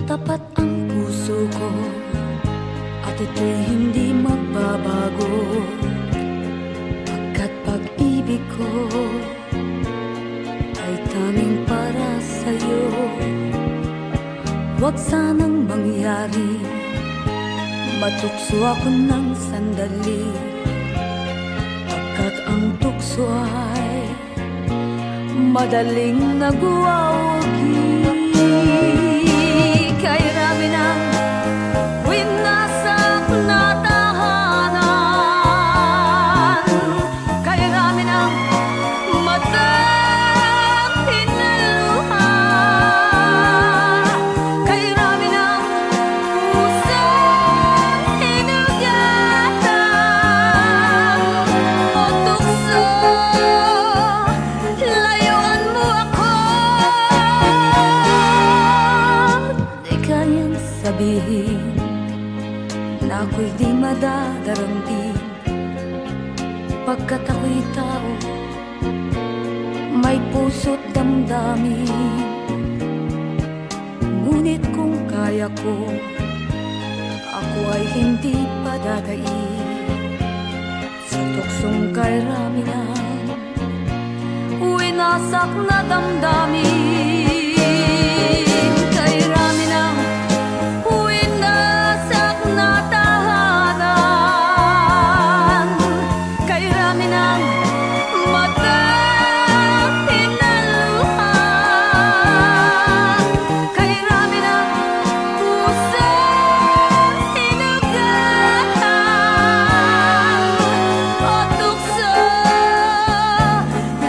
Tapat ang puso ko at ito'y hindi magbabago, pagkat pag-ibig ko ay tanging para sa'yo. Huwag sanang mangyari matukso ako ng sandali, pagkat ang tukso ay madaling nagwawagi. Kay rami ng winasak na tahanan, kay rami ng matang hinaluha, kay rami ng pusang hinugatan o tukso, layuan mo ako. Di kayang sabihin na ako'y di madadaramdin, pagkat ako'y tao, may puso't damdamin. Ngunit kung kaya ko, ako ay hindi padadaig sa tuksong kay rami ng winasak na damdamin. Kay rami ng winasak na tahanan, kay rami ng matang hinaluha, kay rami ng pusang hinugatan o tukso,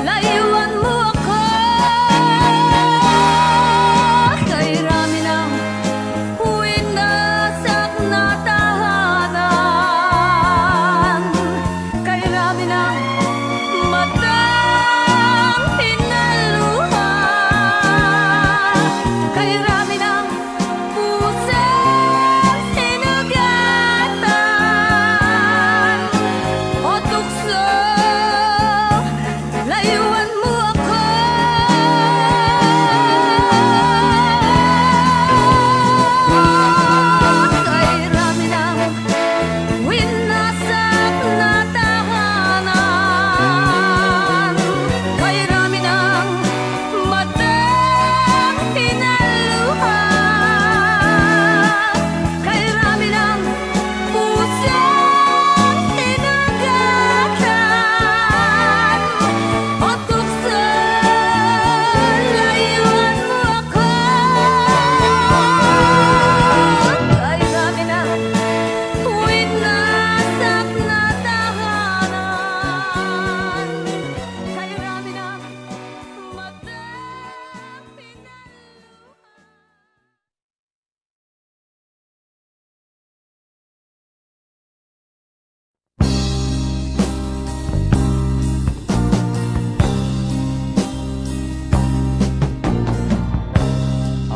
layuan mo ako. Kay rami ng winasak na tahanan, kay rami ng matang hinaluha, kay rami ng pusang hinugatan o tukso, layuan mo ako. Kay rami ng winasak na tahanan, kay rami ng matang hinaluha, kay rami ng pusang hinugatan o tukso, layuan mo ako. Kay rami ng winasak na tahanan, kay rami ng matang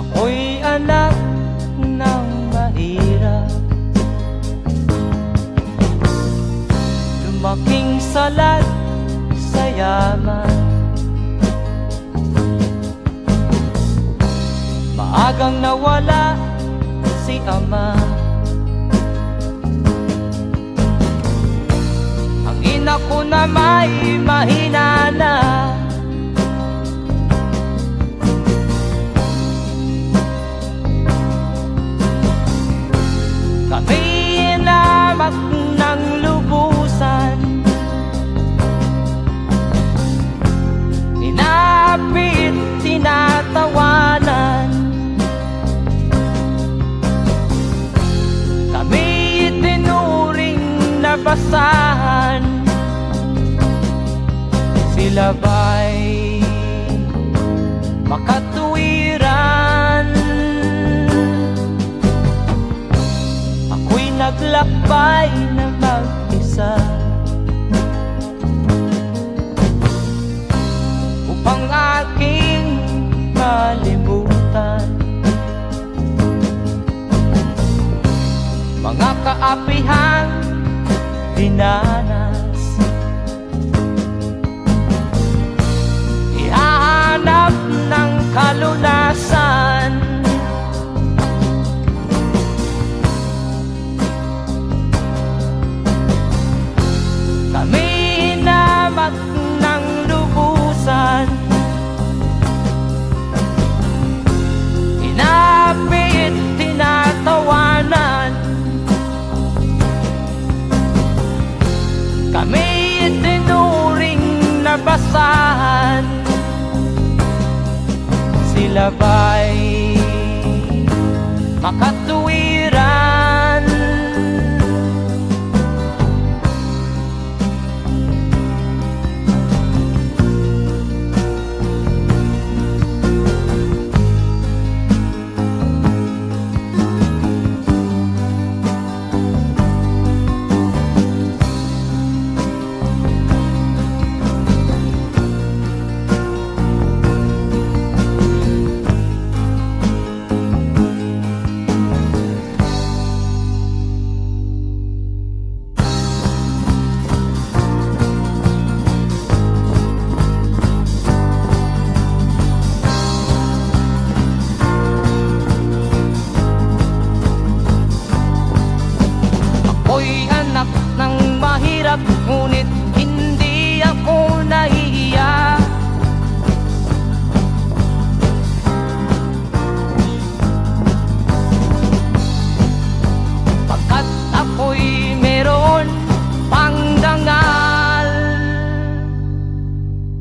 Ako'y anak ng mahirap, lumaking salat sa yaman. Maagang nawala si ama, ang ina ko na may mahina na. Kami inamak ng lubusan, inapit, tinatawanan. Kami itinuring na basahan, sila ba'y makatuwiran? Ako'y naglakbay na mag-isa upang aking malimutan mga kaapihang dinanas. Ihahanap ng kalunasan labay makatuwiran. Ako'y anak ng mahirap, ngunit hindi ako nahihiya. Pagkat ako'y meron pang dangal,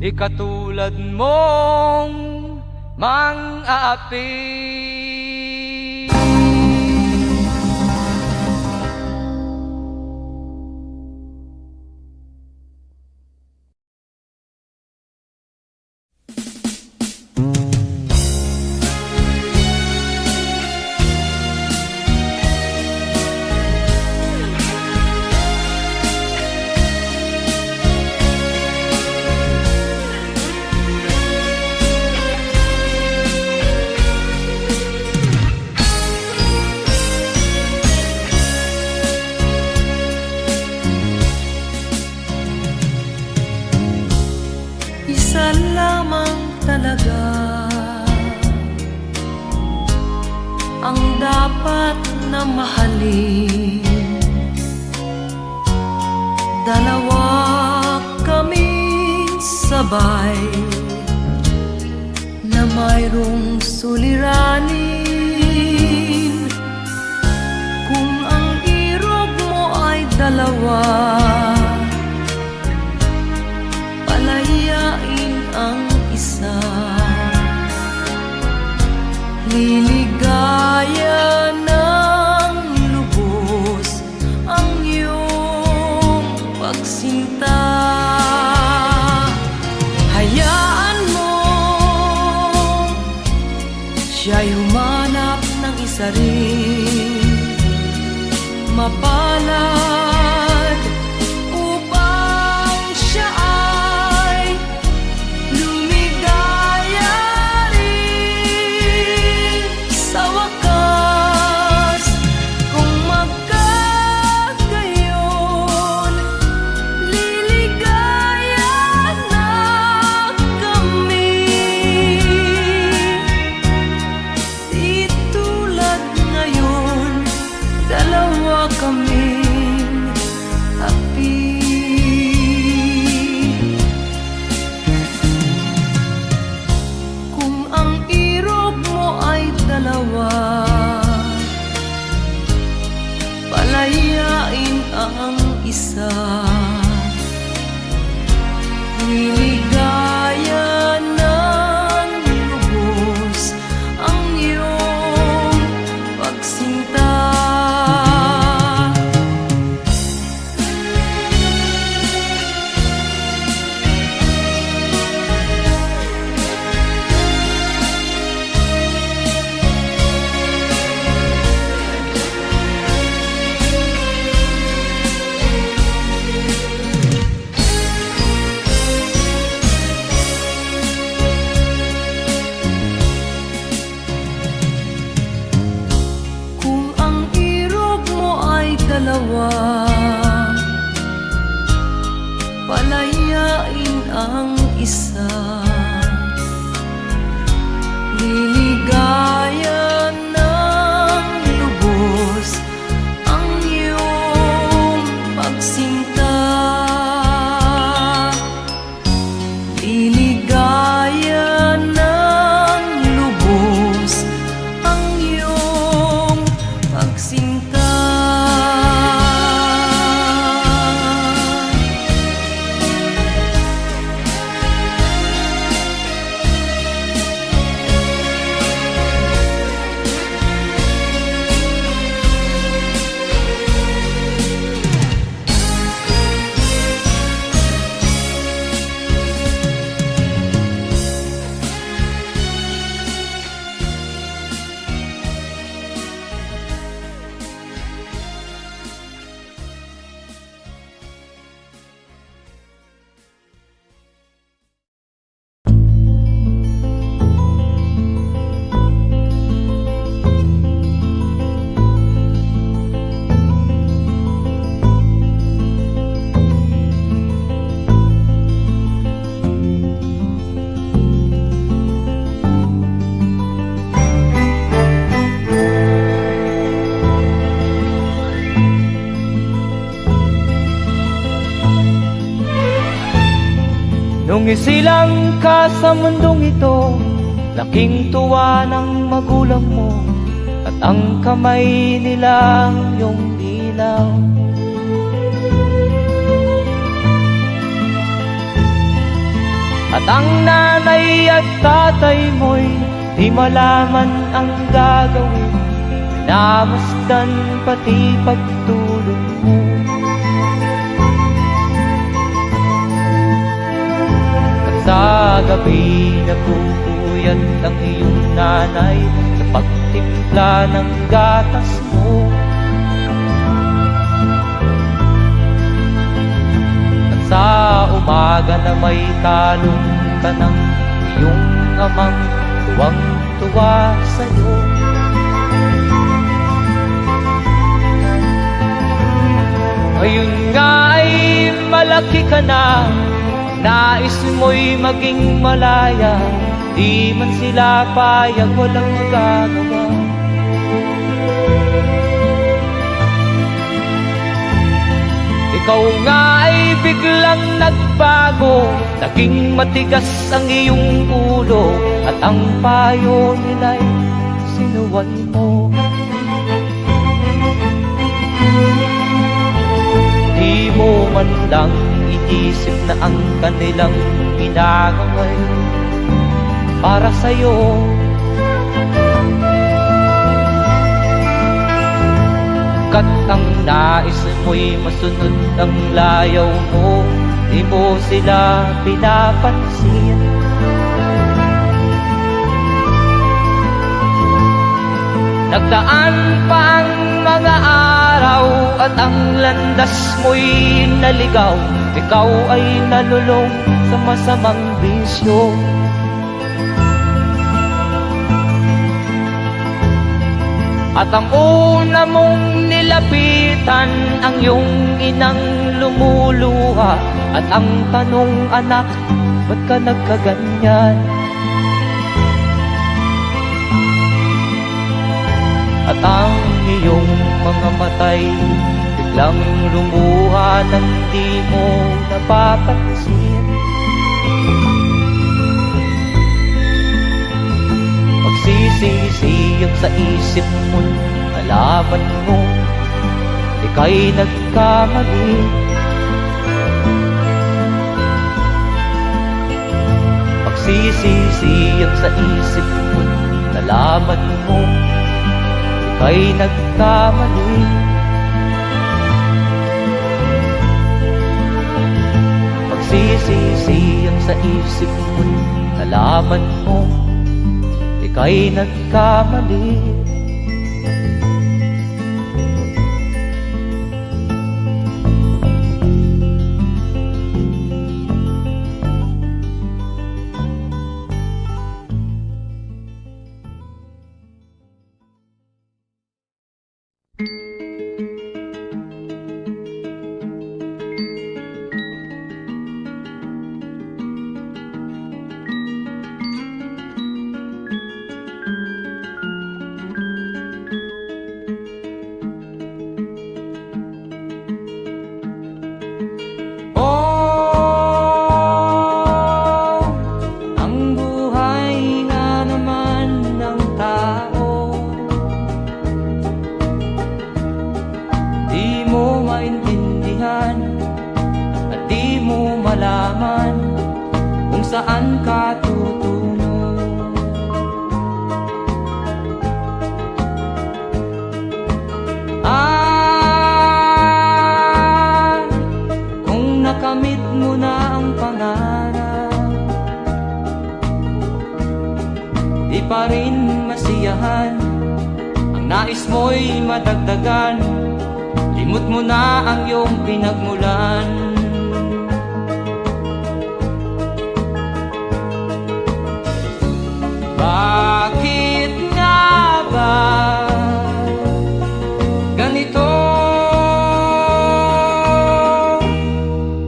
di katulad mong mang-aapi. Isa lamang talaga ang dapat na mahalin. Dalawa kaming sabay na mayroong suliranin. Kung ang irog mo ay dalawa, palayain ang isa. Liligaya ng lubos ang iyong pagsinta. Hayaan mo siya'y humanap ng isa rin, mapalad, upang siya ay lumigaya rin sa wakas. Kung magkagayon, liligaya na kami. Di tulad ngayon, dalawa kaming api. Kung ang irog mo ay dalawa, palayain ang isa. Liligaya ng lubos ang iyong pagsinta. Kung ang irog mo ay dalawa, palayain ang isa. Liligaya ng lubos ang iyong pagsinta. Liligaya ng lubos ang iyong pagsinta. Nung isilang ka sa mundong ito, laking tuwa ng magulang mo, at ang kamay nila iyong ilaw. At ang nanay at tatay mo'y di malaman ang gagawin, namasdan pati pagtulog mo. At sa gabi nagpupuyat ang iyong nanay sa pagtimpla ng gatas mo. At sa umaga na may talong ka ng iyong amang tuwang-tuwa sa'yo. Ngayon nga ay malaki ka na, nais mo'y maging malaya, di man sila payag, walang magagawa. Ikaw nga ay biglang nagbago, naging matigas ang iyong ulo, at ang payo nila'y sinuway mo. Di mo man lang inisip na ang kanilang ginagaway para sa'yo. Kat ang nais mo'y masunod ang layaw mo, di mo sila pinapansin. Nagdaan pa ang mga araw at ang landas mo'y naligaw, ikaw ay nalulong sa masamang bisyo. At ang una mong nilapitan ang iyong inang lumuluha, at ang tanong, anak, ba't ka nagkaganyan? At ang iyong mga matay biglang lumuha nang di mo napapansin. Magsisisiyag sa isip mo, nalaman mo ika'y nagkamali. Magsisisiyag sa isip mo, nalaman mo ika'y nagkamali. Magsisisiyag sa isip mo, nalaman mo ika'y nagkamali. Saan ka tutungo? Kung nakamit mo na ang pangarap, di pa rin masiyahan, ang nais mo'y madagdagan, limot mo na ang iyong pinagmulan. Bakit nga ba ganito?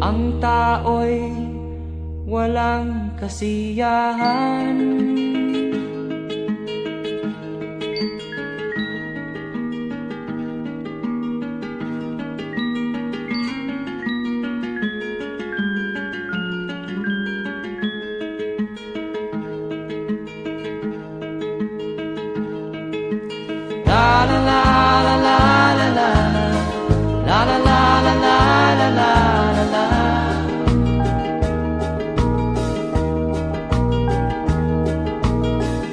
Ang tao'y walang kasiyahan. La la la la la la la, la la la la la la la la.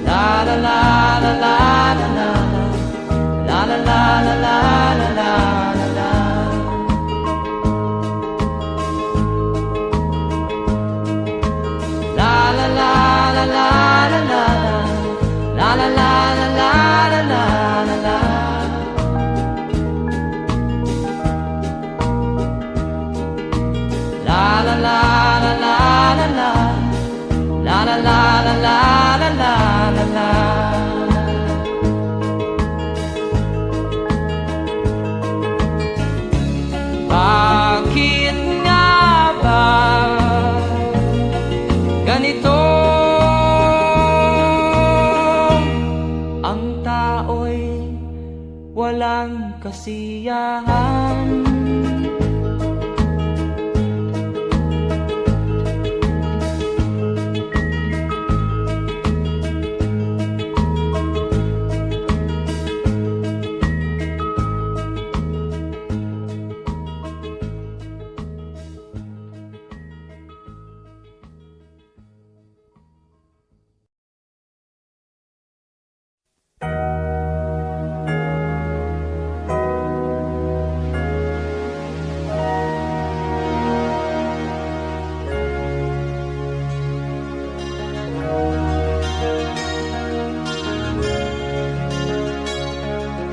La la la la la la la, la la la la la la la la. La la la la la la la, la la la la la la la la. La la la la la la la, la la la la la la la la. Bakit nga ba ganito? Ang tao'y walang kasiyahan.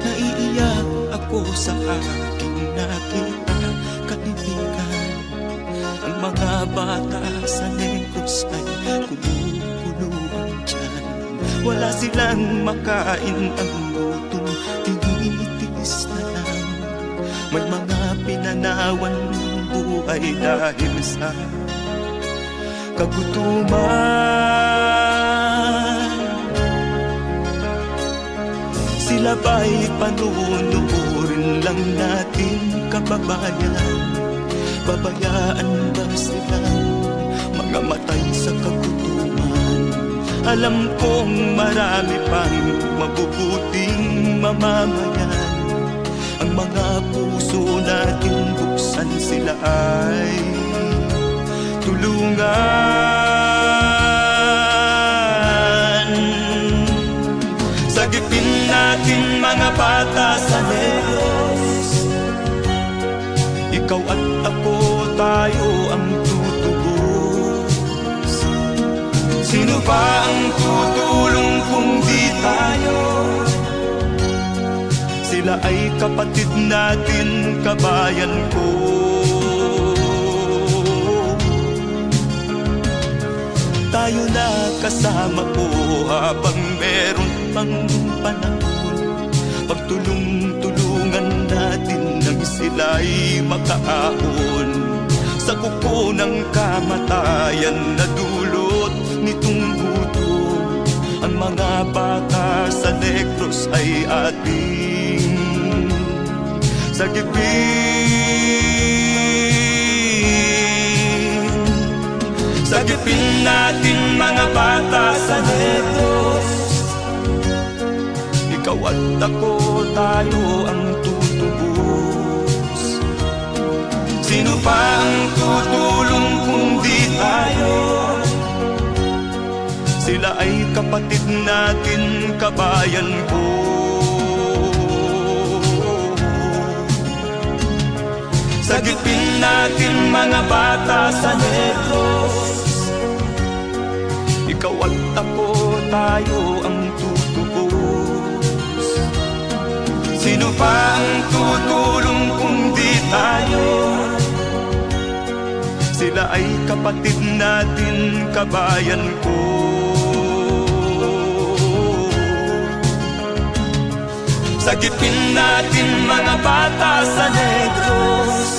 Naiiyak ako sa aking nakita, kaibigan. Ang mga bata sa Negros ay kumukulong dyan. Wala silang makain, ang gutom tinitiis na lang. May mga pinanawan ng buhay dahil sa kagutuman. Sila ba'y panunurin lang natin, kababayan? Babayaan ba silang mga matay sa kagutuman? Alam kong marami pang mabubuting mamamayan. Ang mga puso natin buksan, sila ay tulungan. Sagipin natin mga bata sa Negros. Ikaw at ako, tayo ang tutubos. Sino ba ang tutulong kung di tayo? Sila ay kapatid natin, kabayan ko. Tayo na kasama ko habang meron pang panahon. Pagtulong-tulungan natin nang sila'y makaahon sa kuko ng kamatayan na dulot nitong gutom. Ang mga bata sa Negros ay ating sagipin. Sagipin natin mga bata sa Negros. Ikaw at ako, tayo ang tutubos. Sino pa ang tutulong kung di tayo? Sila ay kapatid natin, kabayan ko. Sagipin natin mga bata sa Negros. Ikaw at ako, tayo ang tutubos. Sino pa ang tutulong kung di tayo? Sila ay kapatid natin, kabayan ko. Sagipin natin mga bata sa Negros.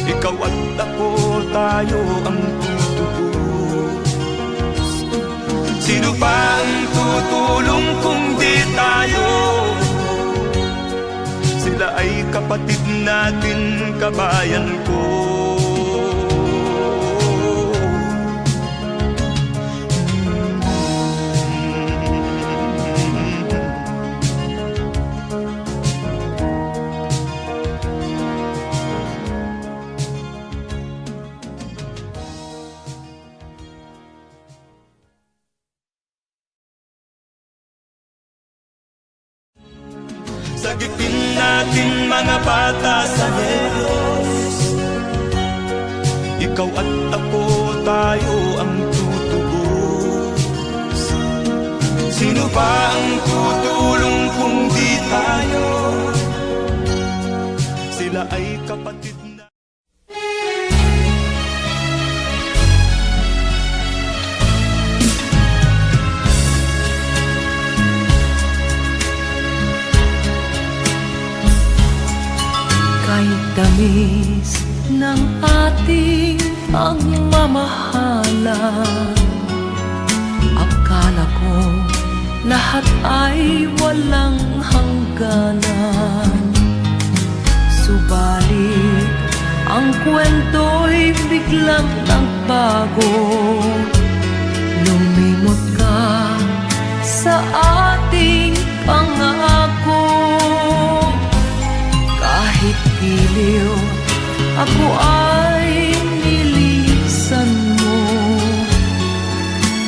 Ikaw at ako, tayo ang tutubos. Sino pa ang tutulong kung di tayo? Sila ay kapatid natin, kabayan ko. Sagipin natin mga bata sa Negros. Ikaw at ako, tayo ang tutubos. Sino ba ang tutulong kung di tayo? Sila ay kapatid na. Kahit tamis ng ating pagmamahalan, akala ko lahat ay walang hangganan. Subalit ang kwento'y biglang nagbago. Lumimot ka sa ating pangako. Kahit giliw, ako ay nilisan mo.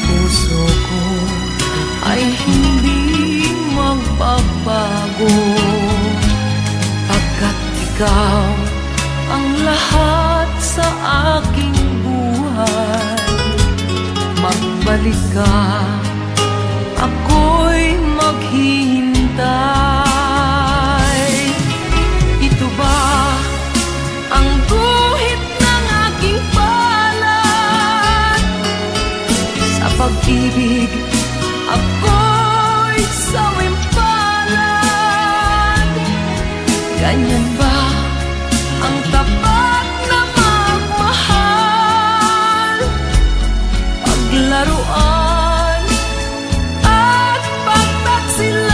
Puso ko ay hindi magbabago, pagkat ikaw ang lahat sa aking buhay. Magbalik ka, ako'y maghihintay. Ito ba ang guhit ng aking palad? Sa pag-ibig, ako'y sawimpalad. Ganyan ba ang tapat na magmahal? Paglaruan at pagtaksilan.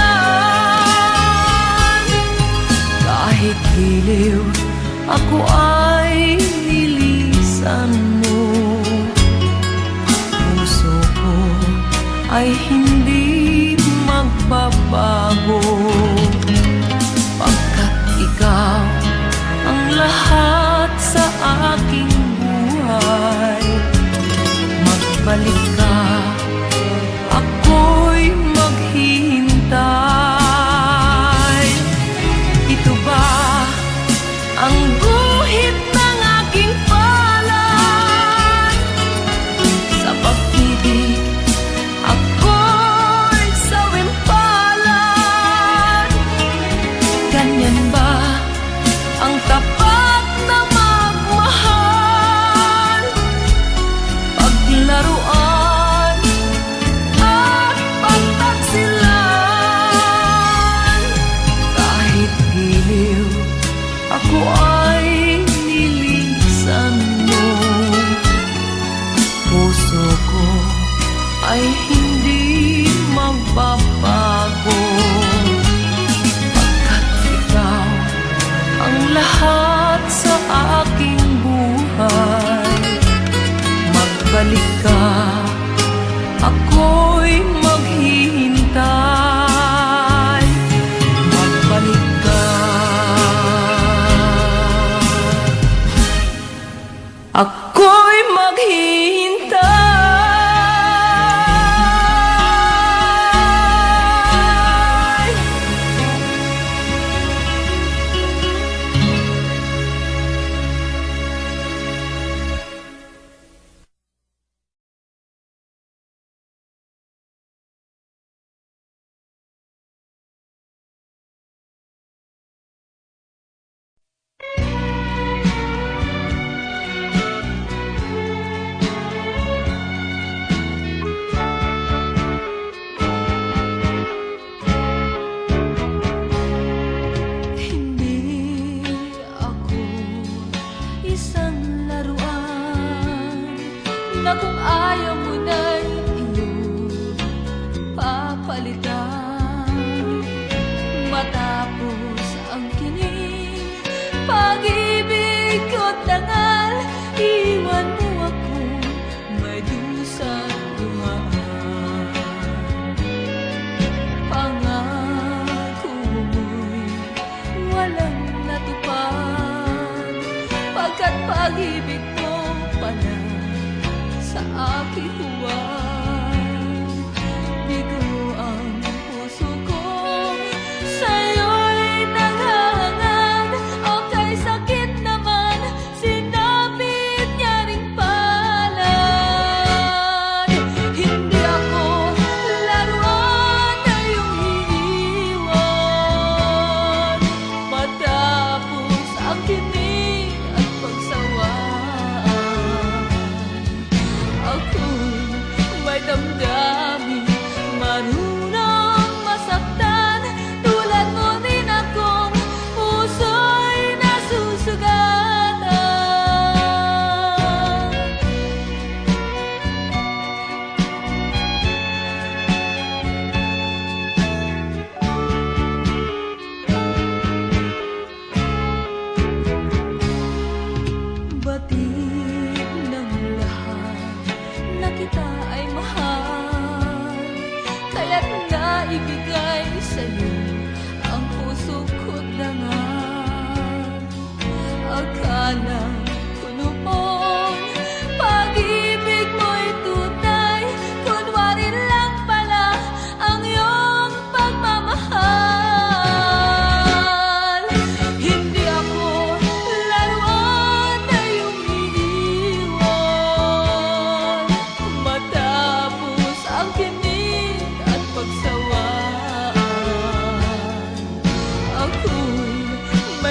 Kahit giliw, ako ay nilisan mo. Puso ko ay hindi magbabago, pagkat ikaw ang lahat sa aking buhay. Magbalik ka, ako'y maghihintay. Ito ba ang guhit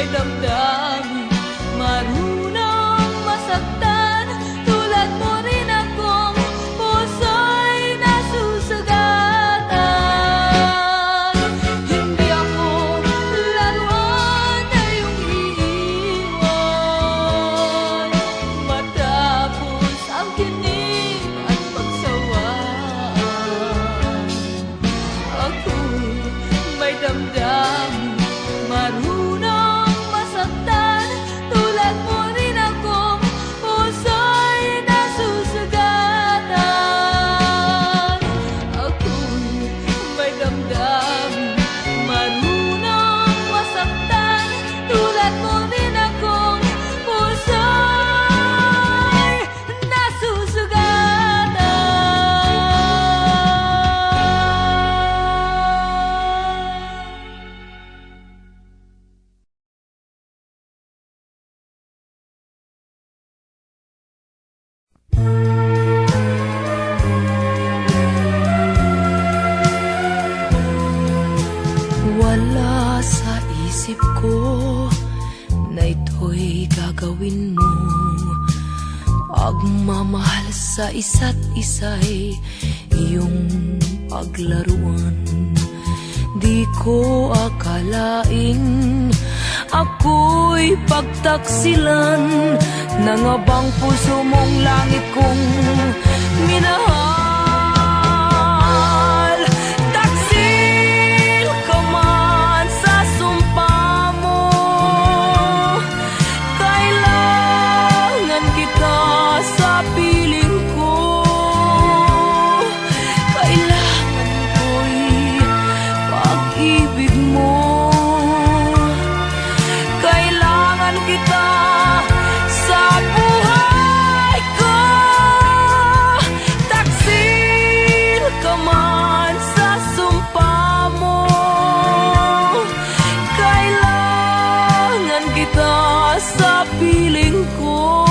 may damdamin, marunong masaktan. Tulad mo rin akong puso'y nasusugatan. Hindi ako laruan na iyong iiwan matapos ang kinig at pagsawaan. Ako'y may damdamin, marunong masaktan. Tulad mo rin akong puso'y nasusugatan. Ako'y may damdamin, marunong masaktan. Tulad mo rin akong puso'y nasusugatan. Wala sa isip ko na ito'y gagawin mo. Pagmamahal sa isa't isa'y iyong paglaruan. Di ko akalain ako'y pagtaksilan ng abang puso mong langit kong minahal. Taksil ka man sa sumpa mo, kailangan kita sa piling ko. Kailangan ko'y pag-ibig mo. Kailangan kita sa buhay ko. Taksil ka man sa sumpa mo, kailangan kita sa piling ko.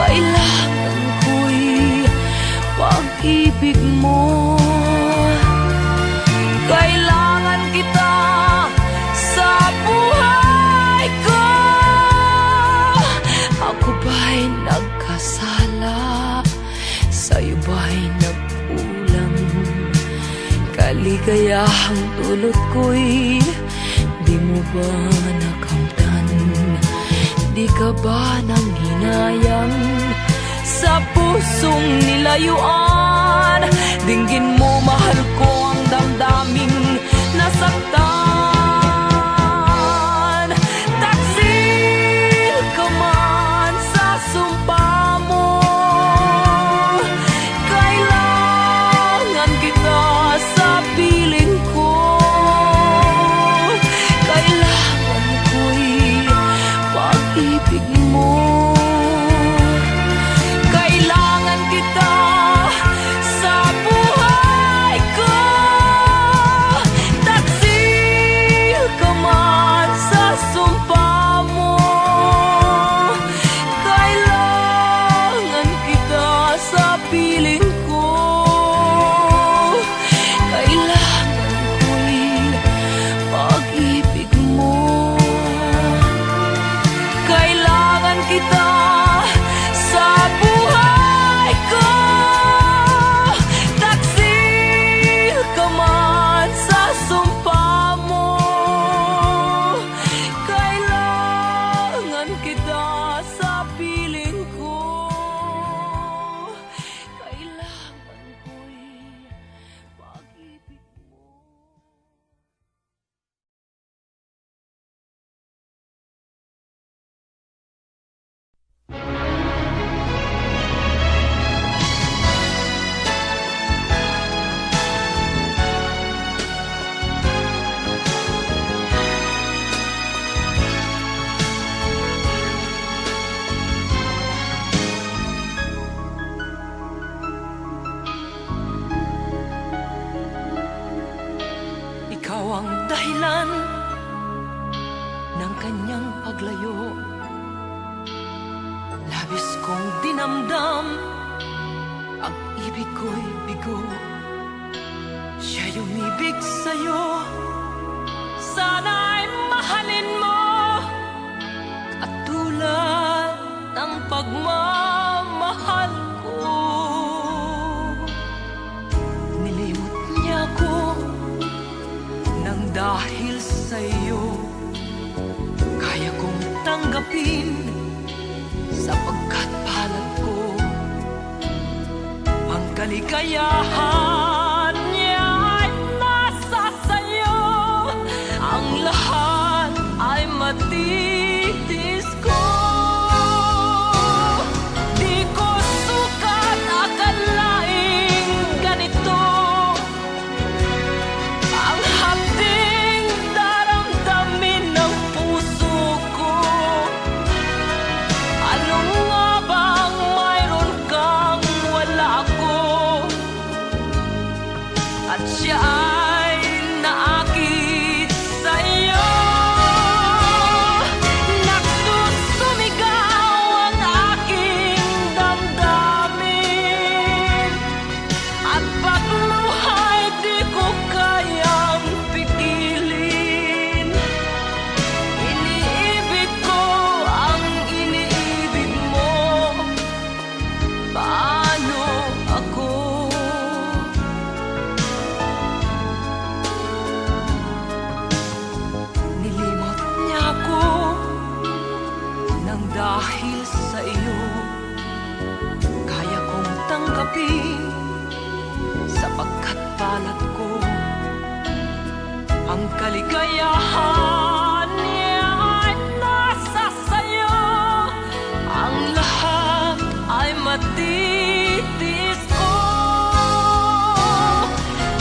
Kailangan ko'y pag-ibig mo. Kailangan kita sa buhay ko. Ako ba'y nagkasala? Sa'yo ba'y nagkulang? Kaligayahang dulot ko'y di mo ba nakamtan? Di ka ba nang hinayang sa pusong nilayuan? Dinggin mo, mahal ko, ang damdaming nasaktan. Taksil ka man sa sumpa mo, kailangan kita sa piling ko. Kailangan ko'y pag-ibig mo. Kailangan kita sa buhay ko. Taksil ka man sa sumpa mo, kailangan kita sa piling ko. Kailangan ko'y pag-ibig mo. Kailangan kita sa buhay ko. Taksil ka man sa sumpa mo, kailangan kita sa piling ko. Kailangan ko'y pag-ibig mo. Ikaw ang dahilan ng kanyang paglayo. Labis kong dinamdam, ang ibig ko'y bigo. Siya'y umibig sa'yo, sana'y mahal dahil sa'yo kaya kong tanggapin, sapagkat palad ko ang kaligayahan niya ay nasa sa'yo. Ang lahat ay matitis ko. Di ko sukat akalaing ganito ang hapding daramdamin ng puso ko. Ano nga bang mayroon kang wala ako? At siya ay naakit sa'yo. Nagsusumigaw ang aking damdamin, at pagluhay di ko kayang pigilin. Iniibig ko ang iniibig mo. Paano ako? Nilimot niya ako nang dahil sa iyo kaya kong tanggapin, sapagkat palad ko ang kaligayahan niya ay nasa sayo. Ang lahat ay matitis ko.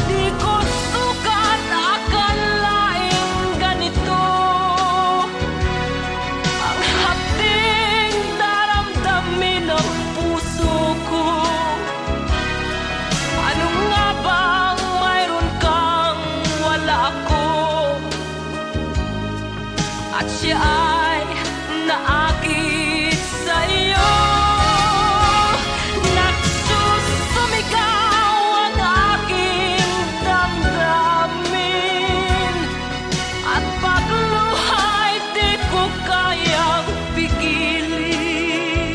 Di ko sukat akalaing ganito ang hapding daramdamin ng puso ko. Ano nga bang mayroon kang wala ako? At siya ay naakit sa'yo. Nagsusumigaw ang aking damdamin, at pagluhay di ko kayang pigilin.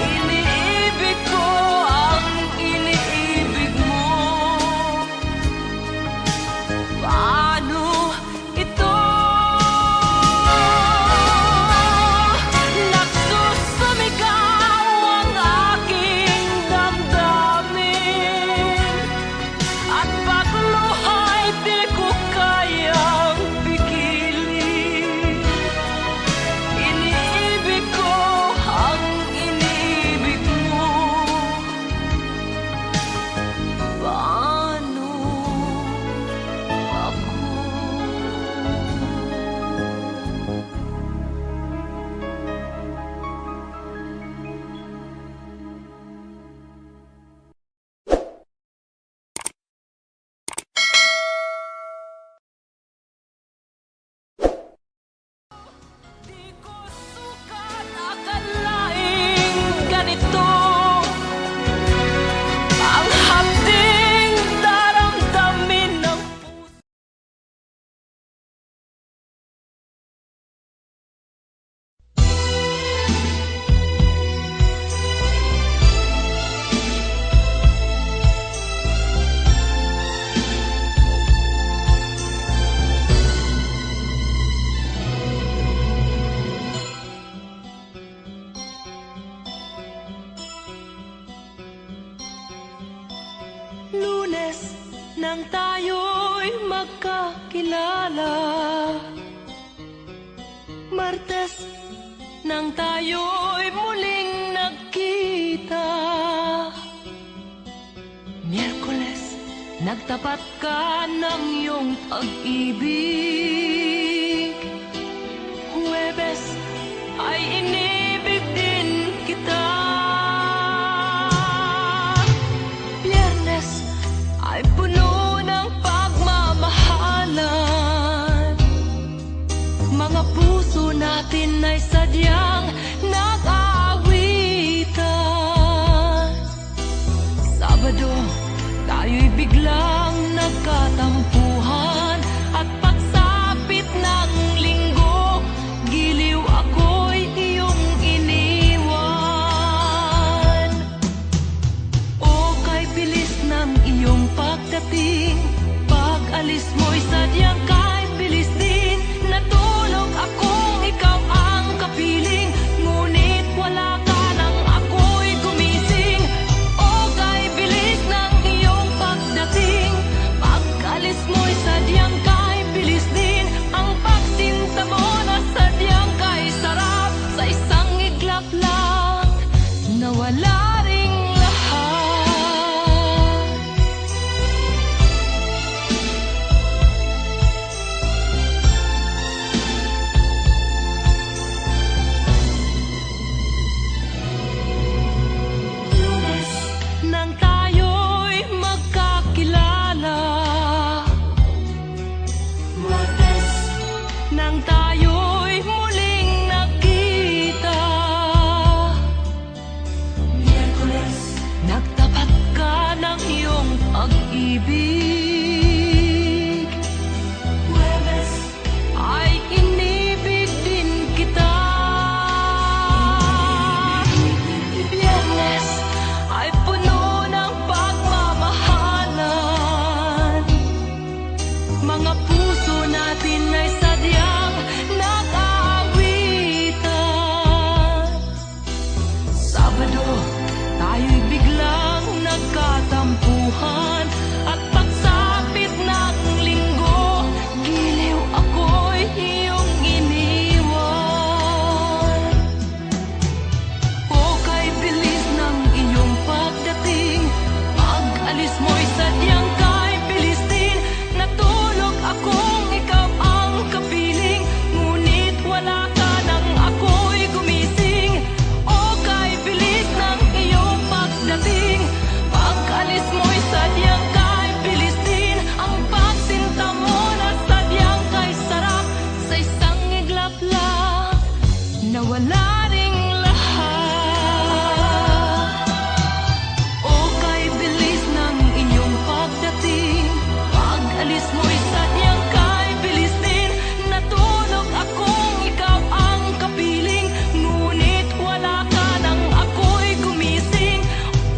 Iniibig ko ang iniibig mo. Paano ito? Nagsusumigaw ang aking damdamin, at pagluhay di ko kayang pigilin. Iniibig ko ang iniibig mo. Paano ako? Di ko sukat akalaing ganito ang hapding daramdamin ng puso. Lunes nang tayo'y magkakilala, Martes nang tayo'y muling nagkita, Miyerkules nagtapat ka ng iyong pag-ibig, Huwebes ay inibig din kita, Biyernes ay puno ng pagmamahalan. Mga puso natin ay sadyang nag-aawitan. Sabado, tayo'y biglang nagkatampuhan, at pagsapit ng linggo, giliw ako'y iyong iniwan. O kay bilis ng iyong pagdating, pag-alis mo'y mo'y sadyang kay bilis din. Natulog akong ikaw ang kapiling, ngunit wala ka nang ako'y gumising. O kay bilis ng iyong pagdating, pag-alis mo'y sadyang kay bilis din. Ang pagsinta mo na sadyang kay sarap, sa isang iglap lang nawala ring lahat. Nang tayo'y magkakilala, nang tayo'y muling nakita, nagtapat ka ng iyong pag-ibig, ay inibig din kita. Biyernes ay puno ng pagmamahalan, mga puso natin ay sadyang nag-aawitan. Sabado, tayo'y biglang nagkatampuhan, at pagsapit ng linggo, giliw ako'y iyong iniwan. O kay bilis ng iyong pagdating, pag-alis mo'y sadyang kay bilis din. Natulog akong ikaw ang kapiling, ngunit wala ka nang ako'y gumising. O kay bilis ng iyong pagdating, pag-alis mo'y sadyang kay bilis din. Ang pagsinta mo na sadyang kay sarap, sa isang iglap lang nawala ring lahat. O kay bilis ng inyong pagdating, pag-alis mo'y sadyang kay bilis din. Natulog akong ikaw ang kapiling, ngunit wala ka nang ako'y gumising.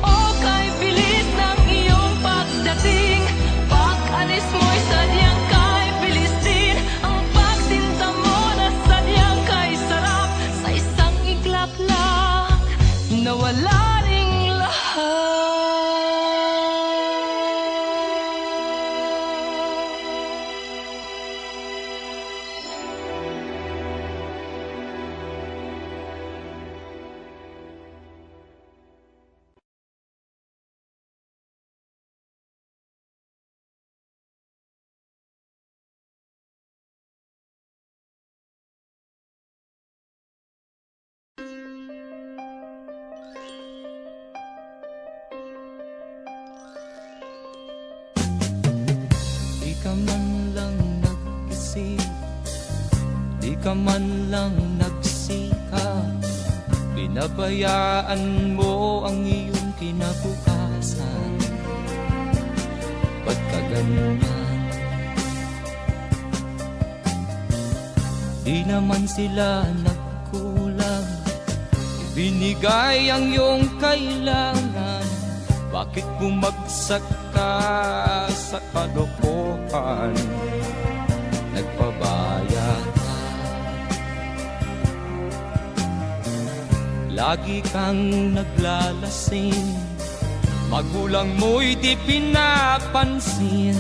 O kay bilis ng iyong pagdating, pag-alis mo'y sadyang kay bilis din. Ang pagsinta mo na sadyang kay sarap, sa isang iglap lang nawala ring lahat. Di ka man lang nag-isip, di ka man lang nagsikap, binabayaan mo ang iyong kinabukasan. Ba't ka ganyan? Di naman sila nagkulang, ibinigay ang iyong kailangan. Bakit bumagsak ka sa kalokohan? Nagpabaya ka, lagi kang naglalasing, magulang mo'y di pinapansin.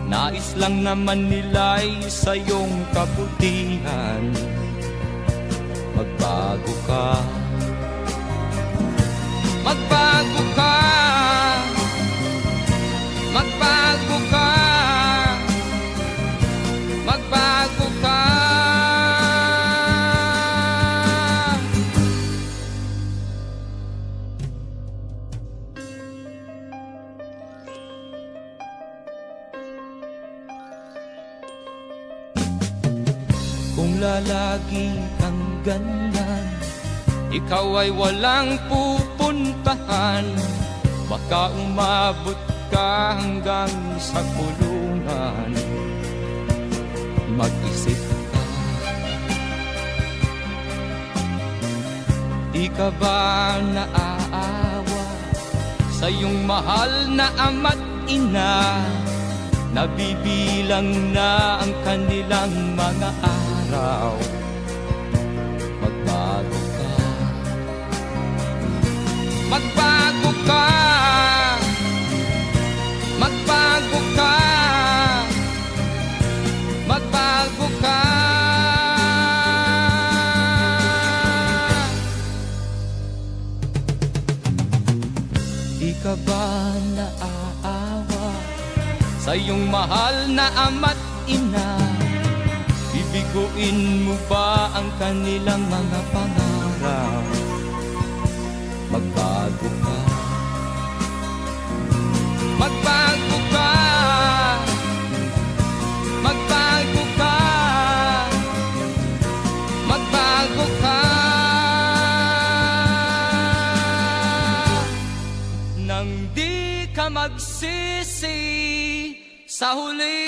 Nais lang naman nila'y sa iyong kabutihan. Magbago ka, magbago ka, magbago ka, magbago ka. Kung lalagi kang ganyan, ikaw ay walang pupuntahan. Baka umabot ka hanggang sa kulungan. Mag-isip ka, di ka ba naaawa sa iyong mahal na ama't ina? nabibilang na ang kanilang mga araw. Magbago ka, magbago ka, magbago ka, magbago ka. Di ka ba naaawa sa iyong mahal na ama't ina? Bibiguin mo ba ang kanilang mga pangarap? Magbago ka, magbago ka, magbago ka, magbago ka. Nang di ka magsisi sa huli.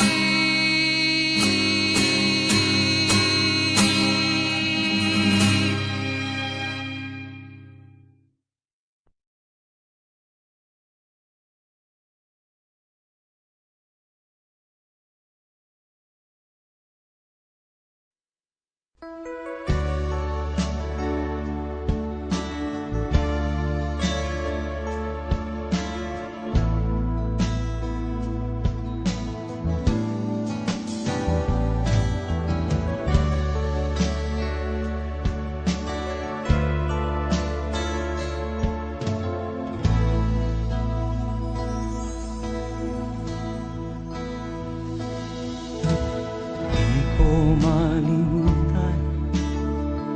Malimutan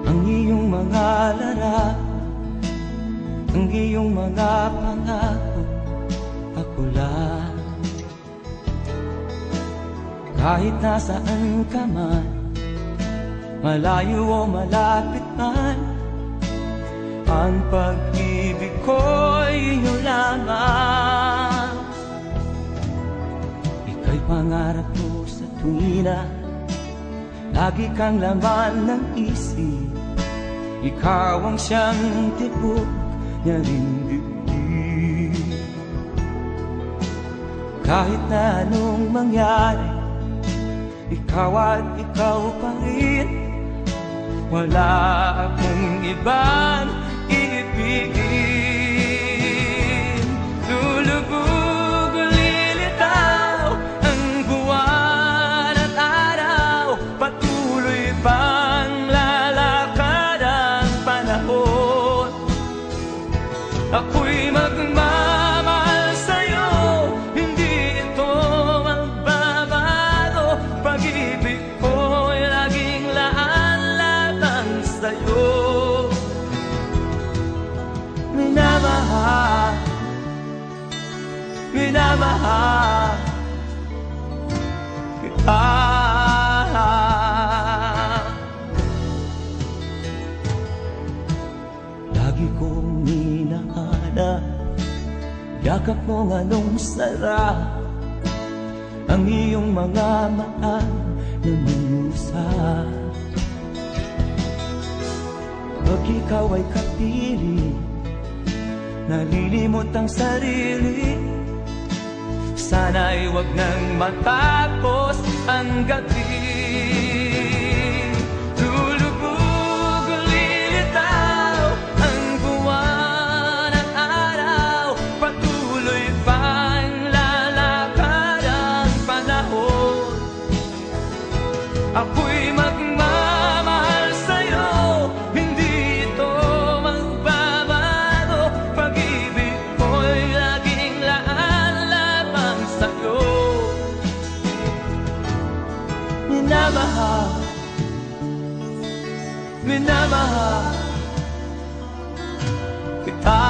ang iyong mga larawan, ang iyong mga pangako, ako lang. Kahit nasaan ka man, malayo o malapit man, ang pag-ibig ko'y iyo lamang. Ika'y pangarap ko sa tuwina, lagi kang laman ng isip. Ikaw ang siyang tibok niya rin dibdib. Kahit na anong mangyari, ikaw at ikaw pa rin. Wala akong ibang iibigin. Lulubog o lilitaw ang buwan at araw, patuloy pang lalakad ang panahon. Ako'y magmamahal sa'yo, hindi ito magbabago. Pag-ibig ko'y laging laan lamang sa'yo. Minamahal, minamahal kita. Lagi kong minahanap yakap mong anong sarap, ang iyong mga mata na minusap. Pag ikaw ay kapiling, nalilimot ang sarili. Sana'y wag nang matapos ang gabi. Lulubog o lilitaw ang buwan at araw, patuloy pang lalakad ang panahon. Ako'y magmamahal sa'yo, hindi ito magbabago. Pag-ibig ko'y laging laan lamang sa'yo. Minamahal, minamahal kita.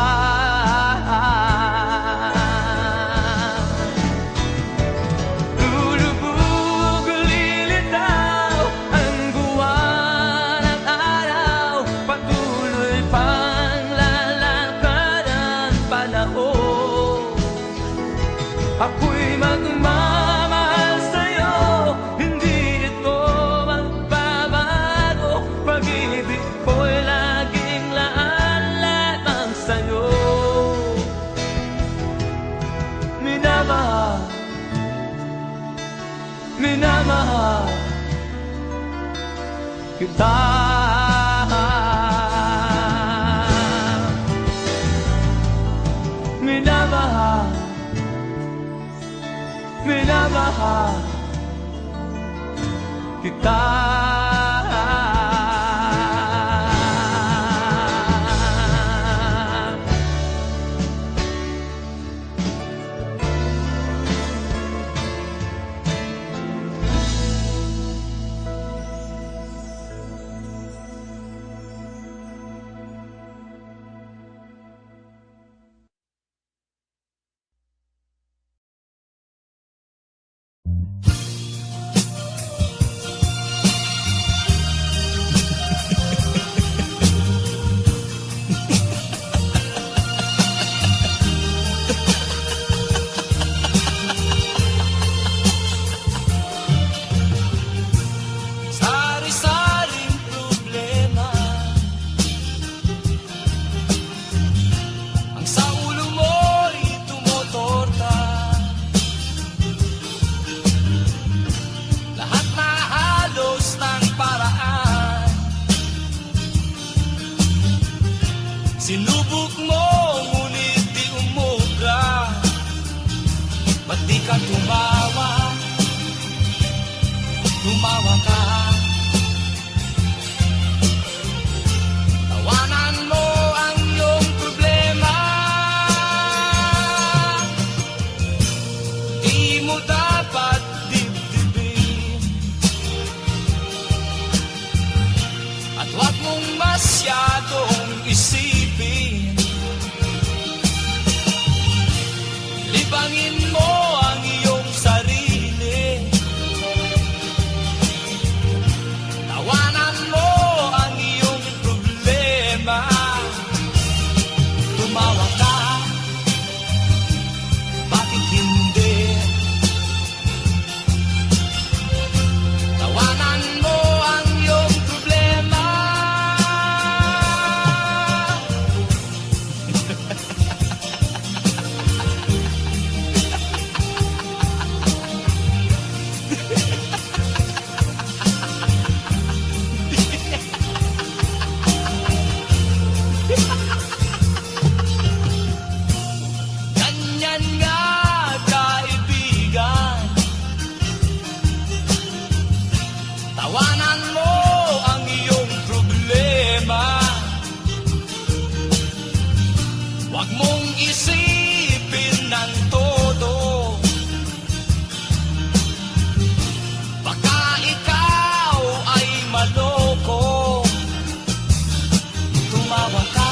Lulubog o lilitaw ang buwan at araw, patuloy pang lalakad ang panahon. Ako'y magmamahal sa'yo, hindi ito magbabago. Pag-ibig ko'y minamahal kita. Minamahal, minamahal kita. Sari-saring problema ang sa ulo mo'y tumutorta. Lahat na halos ng paraan sinubok mo, ngunit di umubra. Ba't di ka tumawa? Tumawa ka. Tawanan mo ang iyong problema. Di mo dapat dibdibin, at huwag mong masyadong isipin. Libangin mo ang iyong sarili. Tawanan mo ang iyong problema. Tumawa ka, bakit hindi? Tawanan mo ang iyong problema. Ganyan nga, kaibigan. Tawanan mo ang iyong problema. Huwag mong isipin ng todo. Baka ikaw ay maloko. Tumawa ka,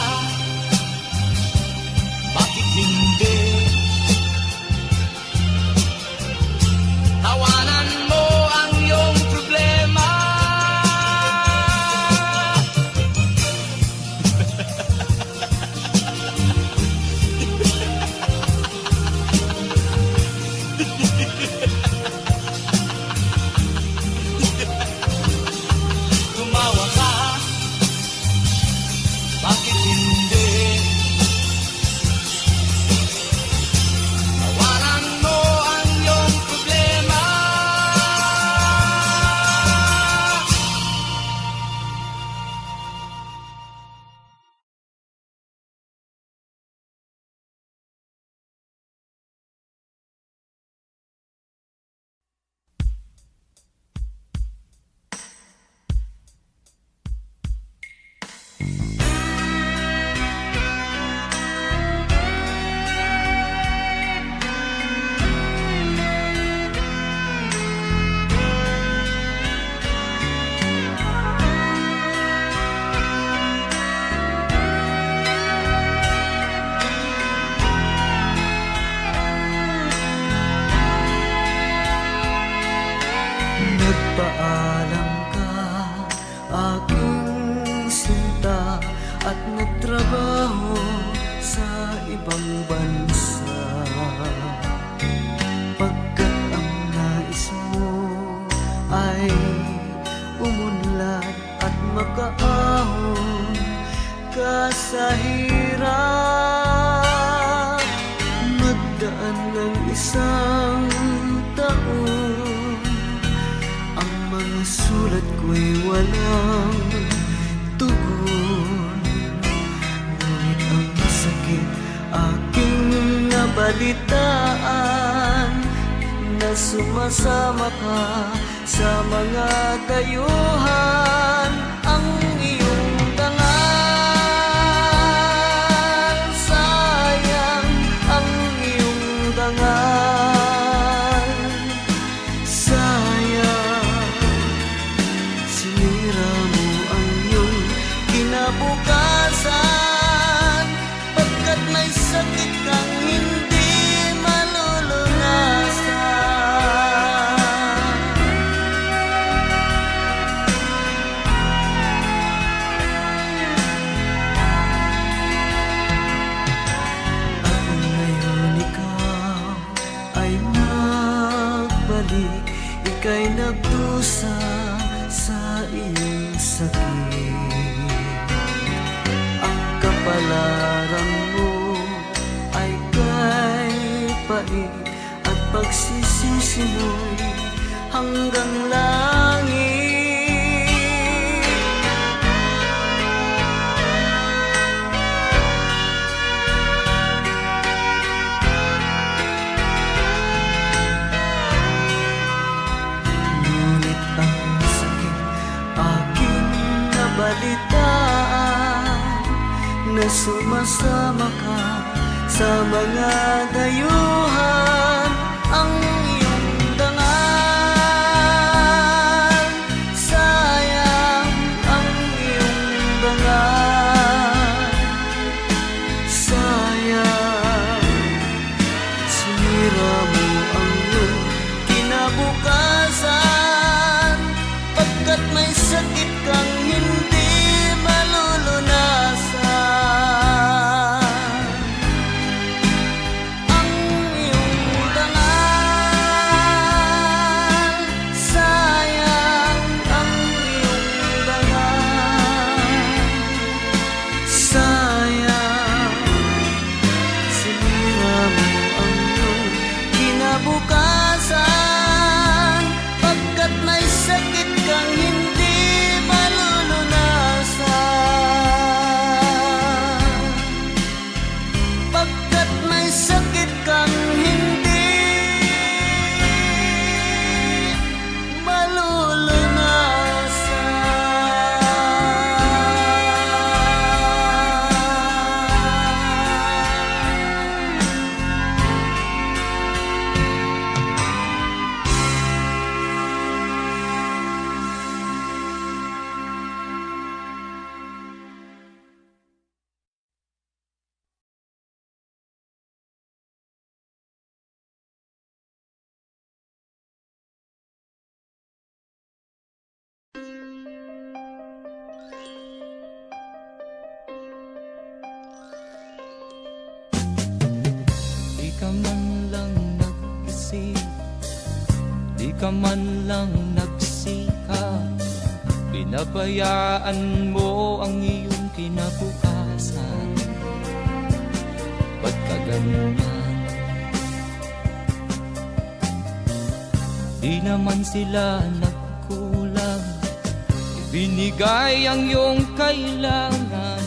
bakit hindi? Tawanan mo ang iyong problema. Tumawa ka, bakit hindi? Tawanan mo ang iyong problema. Nagpaalam ka, aking sinta, at nagtrabaho sa ibang bansa. Pagkat ang nais mo ay umunlad at makaahon ka sa hirap. Nagdaan ng isang taon sulat ko'y walang tugon. Ngunit ang sakit aking nabalitaan, na sumasama ka sa mga dayuhan. Ang iyong dangal, sayang ang iyong dangal. Sayang, sinira mo ang iyong kinabukasan, pagkat may sakit kang hindi malulunasan. At ngayon ikaw ay nagbalik, ika'y nagdusa sa iyong sakit. Ang kapalaran mo ay kay pait, at pagsisisi mo'y hanggang langit. Ngunit ang sakit aking nabalitaan, na sumasama ka sa mga dayuhan. Ang iyong dangal, sayang ang iyong dangal. Sayang, sinira mo ang iyong kinabukasan, pagkat may sakit kang hindi malulunasan. Ang iyong dangal, sayang ang iyong dangal. Sayang, sinira mo ang iyong kinabukasan, pagkat may sakit kang hindi malulunasan. Pagkat may sakit kang hindi malulunasan. Di ka man lang nag-isip, di ka man lang nagsikap, pinabayaan mo ang iyong kinabukasan. Ba't ka ganyan? Di naman sila nagkulang, ibinigay ang iyong kailangan.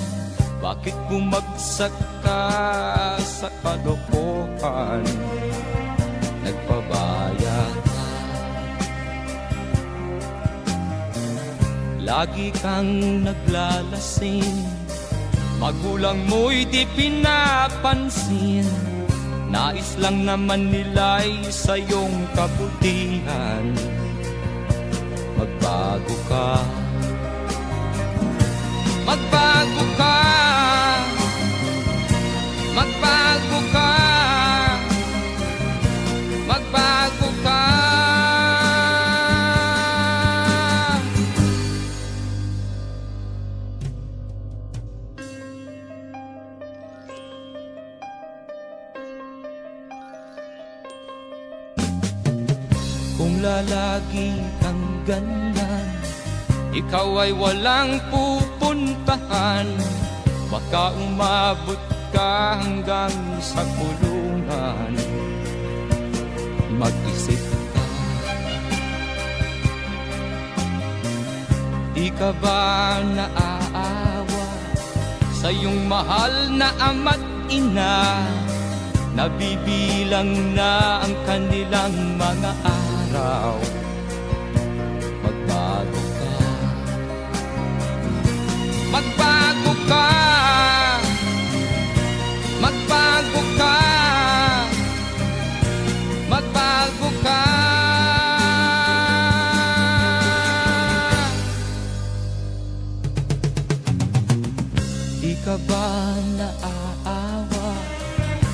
Bakit bumagsak ka sa kalokohan? Nagpabaya ka, lagi kang naglalasing, magulang mo'y di pinapansin. Nais lang naman nila'y sa iyong kabutihan. Magbago ka, magbago ka, magbago ka, magbago ka. Kung lalagi kang ganyan, ikaw ay walang pupuntahan. Baka umabot ka hanggang sa kulungan. Mag-isip ka, Di ka ba naaawa sa iyong mahal na ama't ina? Nabibilang na ang kanilang mga araw. Magbago ka, magbago ka, magbago ka, magbago ka. Di ka ba naaawa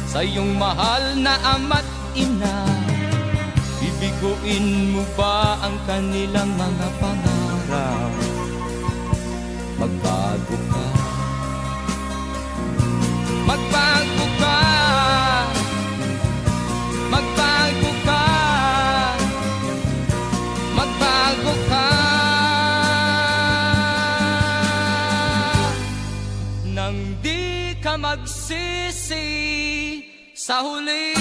sa iyong mahal na ama't ina? Bibiguin mo ba ang kanilang mga pangarap? Magbago ka, magbago ka, magbago ka, magbago ka. Nang di ka magsisi sa huli.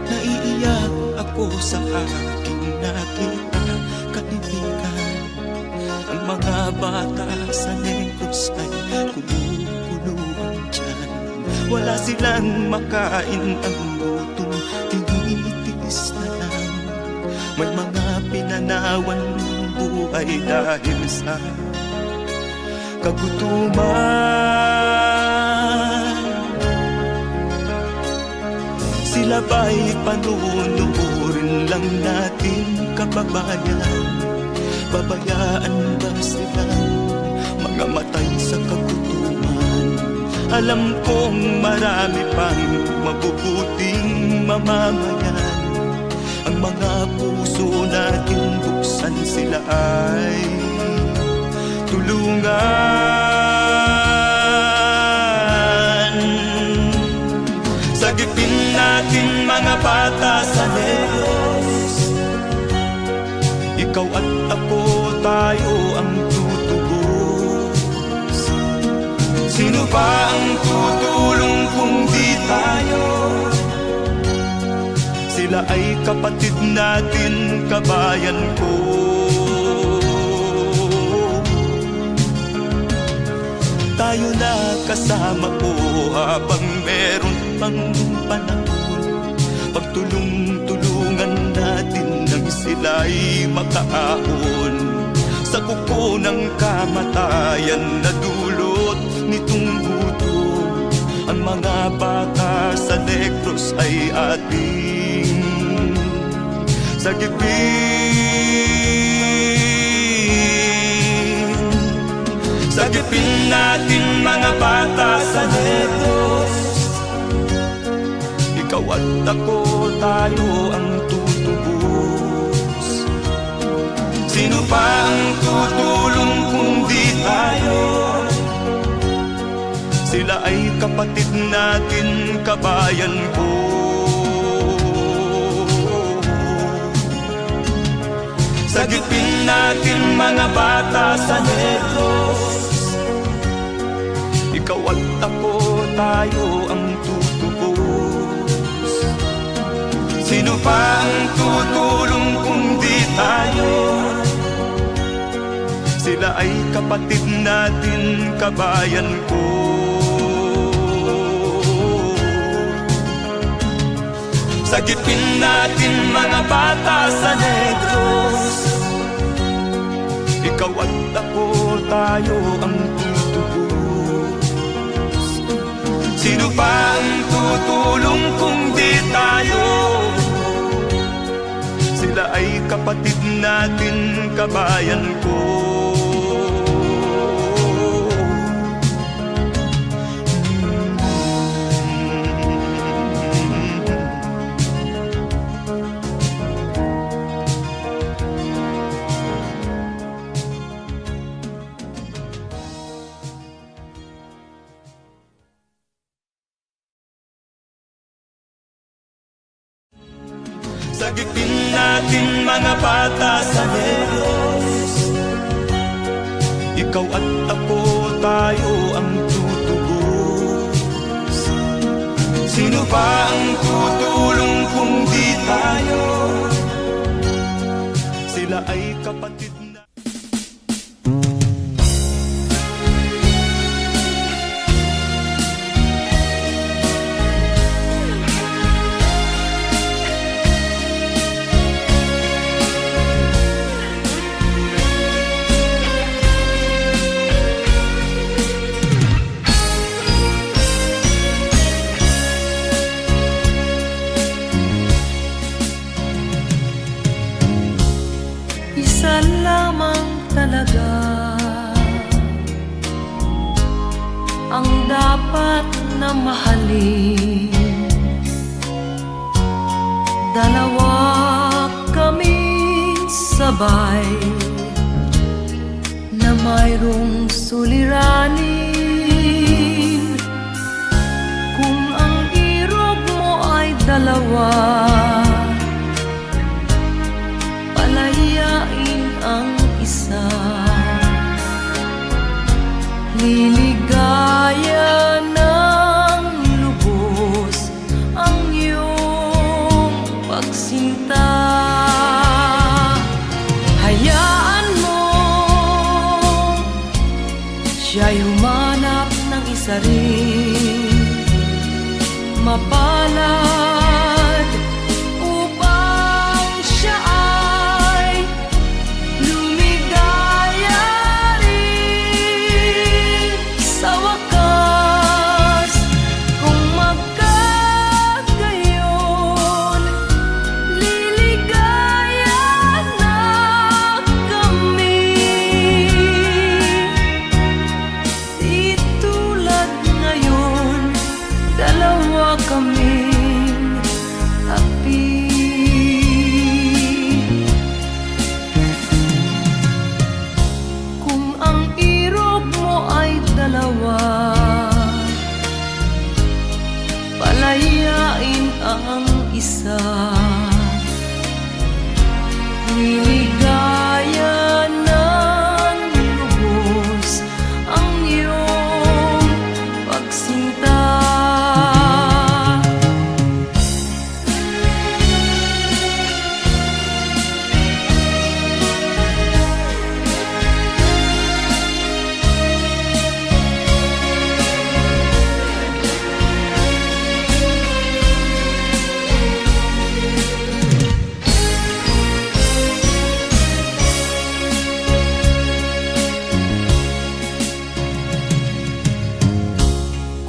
Naiiyak ako sa aking nakita, kaibigan. Ang mga bata sa Negros ay kumukuluan dyan. Wala silang makain, ang gutom tinitiis na lang. May mga pinanawan ng buhay dahil sa kagutuman. Sila ba'y panunurin lang natin, kababayan? Babayaan ba silang mga matay sa kagutuman? Alam kong marami pang mabubuting mamamayan. Ang mga puso natin buksan, sila ay tulungan. Sagipin natin mga bata sa Negros. Ikaw at ako, tayo ang tutubos. Sino ba ang tutulong kung di tayo? Sila ay kapatid natin, kabayan ko. Tayo na kasama ko habang meron pang panahon. Pagtulong-tulungan natin nang sila'y makaahon sa kuko ng kamatayan na dulot nitong gutom. Ang mga bata sa Negros ay ating sagipin. Sagipin natin mga bata sa Negros. Ikaw at ako, tayo ang tutubos. Sino pa ang tutulong kung di tayo? Sila ay kapatid natin, kabayan ko. Sagipin natin mga bata sa Negros. Ikaw at ako, tayo ang tutubos. Sino pa ang tutulong kung di tayo? Sila ay kapatid natin, kabayan ko. Sagipin natin mga bata sa Negros. Ikaw at ako, tayo ang tutubos. Sino pa ang tutulong kung di tayo? Sila ay kapatid natin, kabayan ko. Sagipin natin mga bata sa Negros. Ikaw at ako, tayo ang tutubos. Sino ba ang tutulong kung di tayo? Sila ay kapatid na. Isa lamang talaga ang dapat na mahalin. Dalawa kaming sabay na mayroong suliranin. Kung ang irog mo ay dalawa, palayain ang isa. Liligaya ng lubos ang iyong pagsinta. Hayaan mo siya'y humanap ng isa rin, mapalad upang siya ay lumigaya rin sa wakas. Kung magkagayon, liligaya na kami. Di tulad ngayon, dalawa kaming api. Kung ang irog mo ay dalawa, palayain ang isa. Liligaya ng lubos ang iyong pagsinta.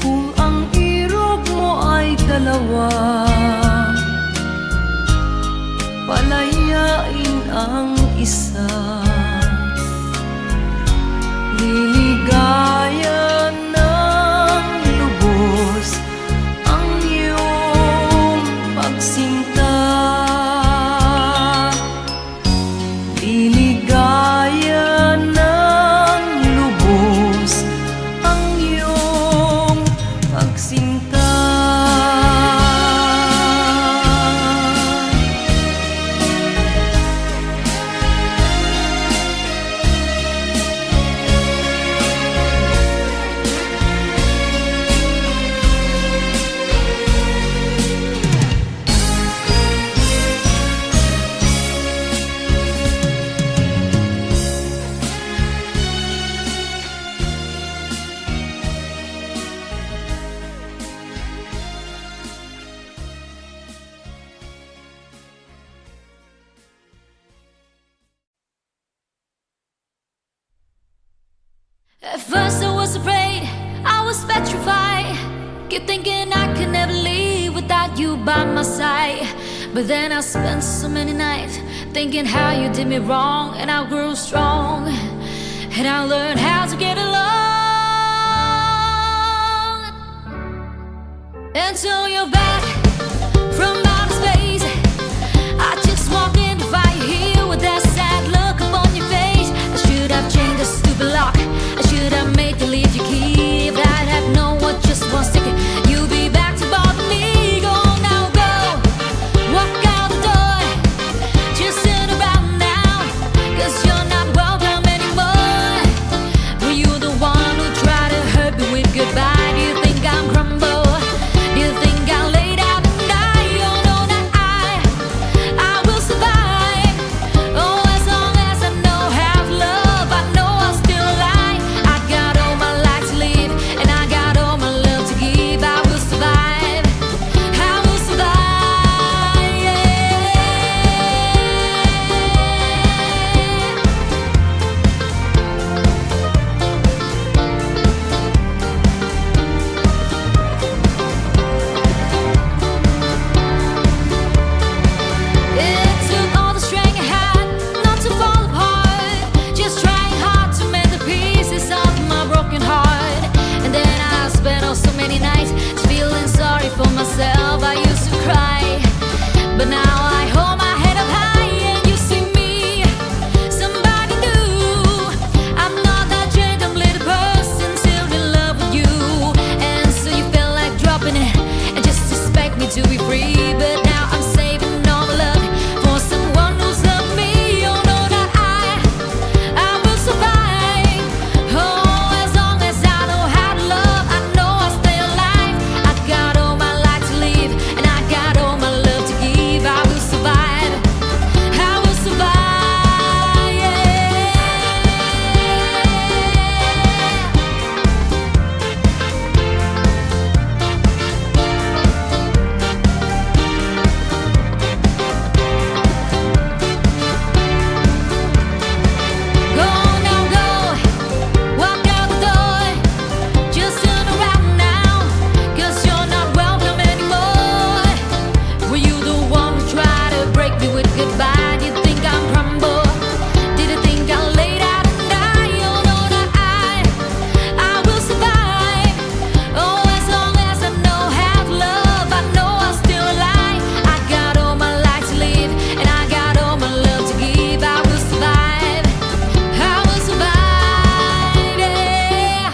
Kung ang irog mo ay dalawa, palayain ang isa. Liligaya ng lubos ang iyong pagsinta. Liligaya ng lubos ang iyong pagsinta. At first I was afraid, I was petrified. Keep thinking I could never leave without you by my side. But then I spent so many nights thinking how you did me wrong, and I grew strong, and I learned how to get along. Until you're back from outer space, I just walk in to find you here with that sad look upon your face. I should have changed the stupid lock, I should have made you leave your key. If I'd have known what just one second you'd be back to bother me. Go now, go, walk out the door. broken heart. And then I spent oh so many nights feeling sorry for myself. I used to cry, but now I hold my head up high and you see me, somebody new. I'm not that gentle little person still in love with you. And so you felt like dropping it and just expect me to be free. But now I'm saving all my love for someone who's loved me. Oh no, that I will survive. Oh, as long as I know how to love, I know I'll stay alive. I got all my life to live and I got all my love to give. I will survive. I will survive. Yeah. Go now, go, walk out the door. Just turn around now, 'cause you're not welcome anymore. Were you the one who tried to break me with goodbye? Did you think I'm crumble? Did you think I'll lay down and die? Oh no, that I will survive. Oh, as long as I know how to love, I know I'm still alive. I got all my life to live and I got all my love to give. I will survive. I will survive. Yeah.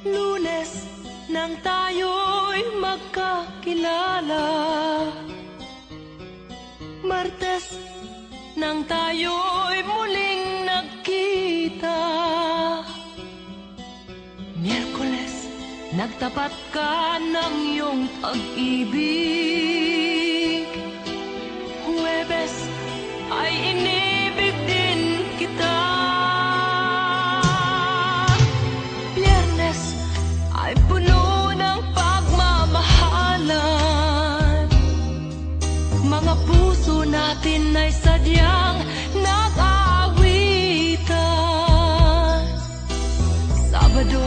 Lunes nang tayo'y magkakilala, Martes nang tayo'y muling nagkita, Miyerkules nagtapat ka ng iyong pag-ibig, Huwebes ay inibig din kita, Biyernes ay puno ng pagmamahalan. Mga puso natin ay sadyang nag-aawitan. Sabado,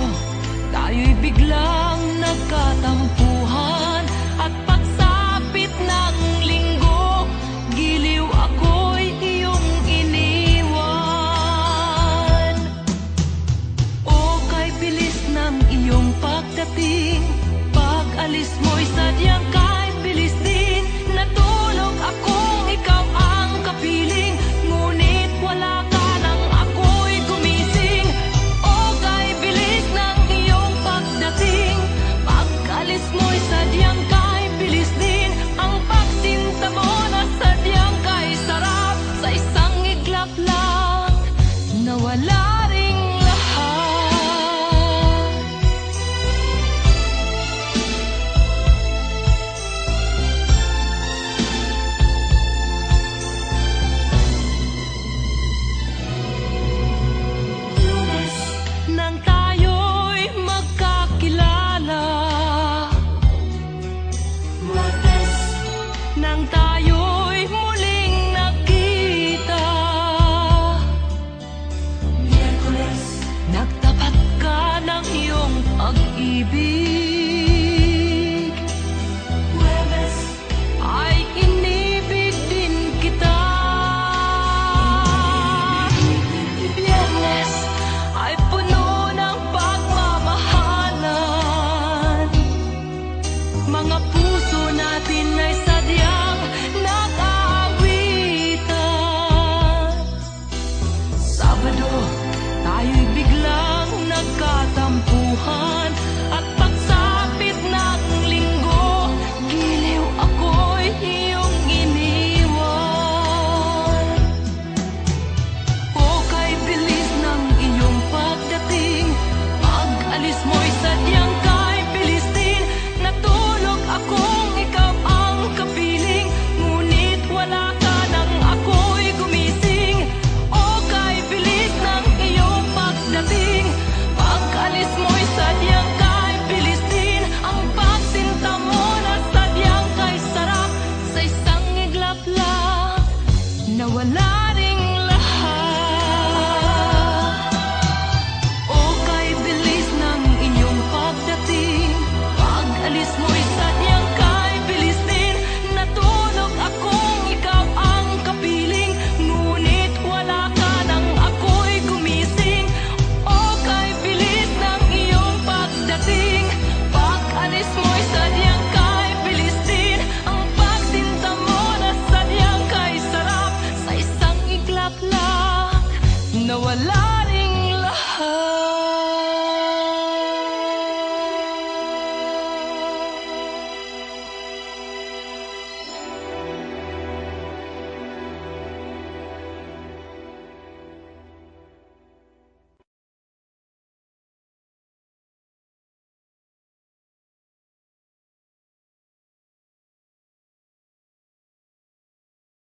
tayo'y biglang nagkatampuhan. At pagsapit ng linggo, giliw ako'y iyong iniwan. O kay bilis ng iyong pagdating, pag-alis mo'y sadyang